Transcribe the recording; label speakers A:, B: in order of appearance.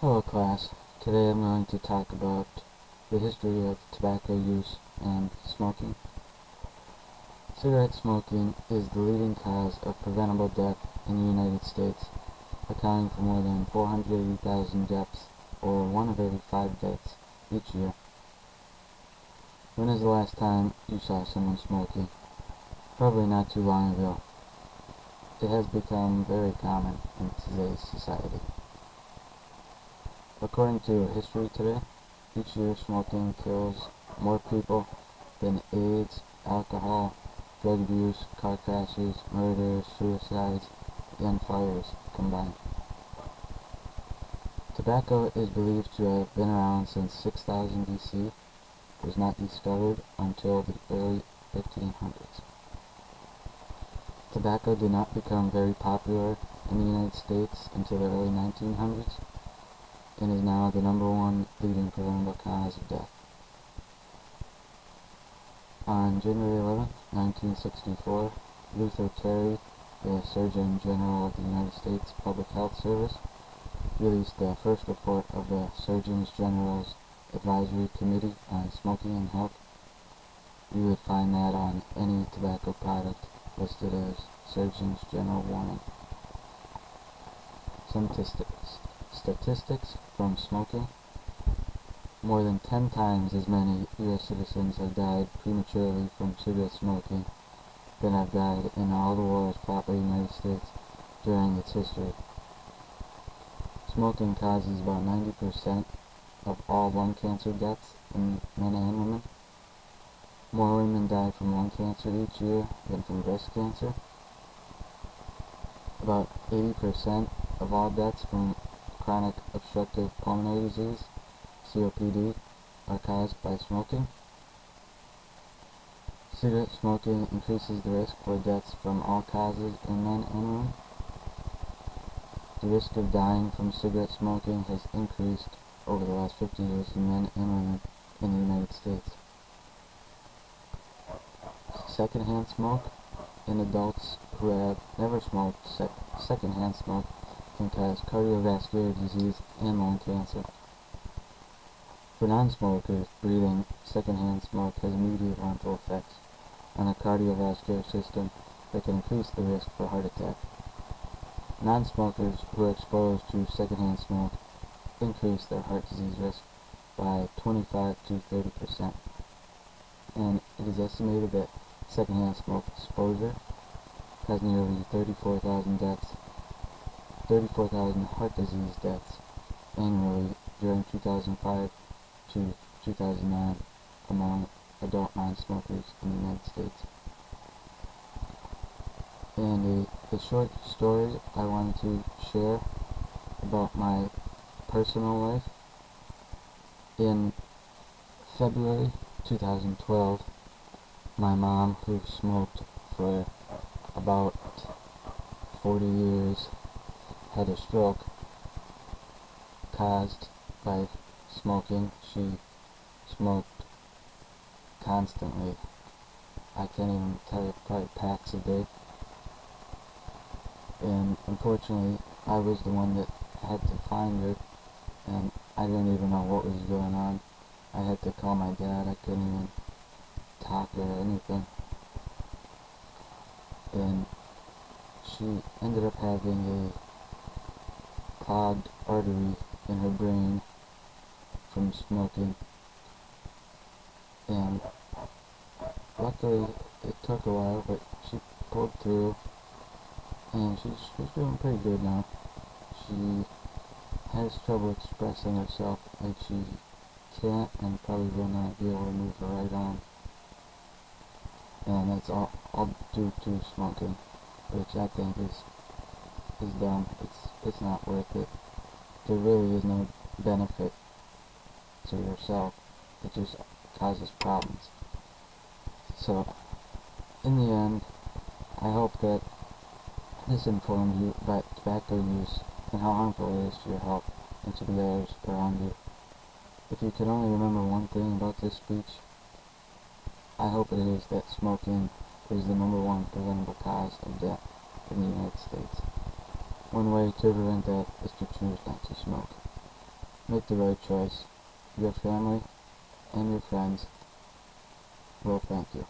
A: Hello class, today I'm going to talk about the history of tobacco use and smoking. Cigarette smoking is the leading cause of preventable death in the United States, accounting for more than 480,000 deaths, or 1 of every 5 deaths, each year. When is the last time you saw someone smoking? Probably not too long ago. It has become very common in today's society. According to History Today, each year smoking kills more people than AIDS, alcohol, drug abuse, car crashes, murders, suicides, and fires combined. Tobacco is believed to have been around since 6000 BC, was not discovered until the early 1500s. Tobacco did not become very popular in the United States until the early 1900s, and is now the #1 leading preventable cause of death. On January 11, 1964, Luther Terry, the Surgeon General of the United States Public Health Service, released the first report of the Surgeon General's Advisory Committee on Smoking and Health. You would find that on any tobacco product listed as Surgeon General warning. Some statistics from smoking. More than 10 times as many U.S. citizens have died prematurely from cigarette smoking than have died in all the wars fought by the United States during its history. Smoking causes about 90% of all lung cancer deaths in men and women. More women die from lung cancer each year than from breast cancer. About 80% of all deaths from chronic obstructive pulmonary disease, COPD, are caused by smoking. Cigarette smoking increases the risk for deaths from all causes in men and women. The risk of dying from cigarette smoking has increased over the last 50 years in men and women in the United States. Secondhand smoke. In adults who have never smoked, secondhand smoke can cause cardiovascular disease and lung cancer. For non-smokers, breathing secondhand smoke has immediate harmful effects on the cardiovascular system that can increase the risk for heart attack. Non-smokers who are exposed to secondhand smoke increase their heart disease risk by 25 to 30%. And it is estimated that secondhand smoke exposure has nearly 34,000 heart disease deaths annually during 2005 to 2009 among adult non-smokers in the United States. And a short story I wanted to share about my personal life. In February 2012, my mom, who smoked for about 40 years, had a stroke caused by smoking. She smoked constantly. I can't even tell you, probably packs a day. And unfortunately, I was the one that had to find her, and I didn't even know what was going on. I had to call my dad. I couldn't even talk or anything. And she ended up having a clogged artery in her brain from smoking. And luckily, it took a while, but she pulled through, and she's doing pretty good now. She has trouble expressing herself, like she can't and probably will not be able to move her right arm. And that's all due to smoking, which I think is dumb. It's not worth it. There really is no benefit to yourself. It just causes problems. So, in the end, I hope that this informs you about tobacco use and how harmful it is to your health and to the others around you. If you could only remember one thing about this speech, I hope it is that smoking is the #1 preventable cause of death in the United States. One way to prevent death is to choose not to smoke. make the right choice. Your family and your friends will thank you.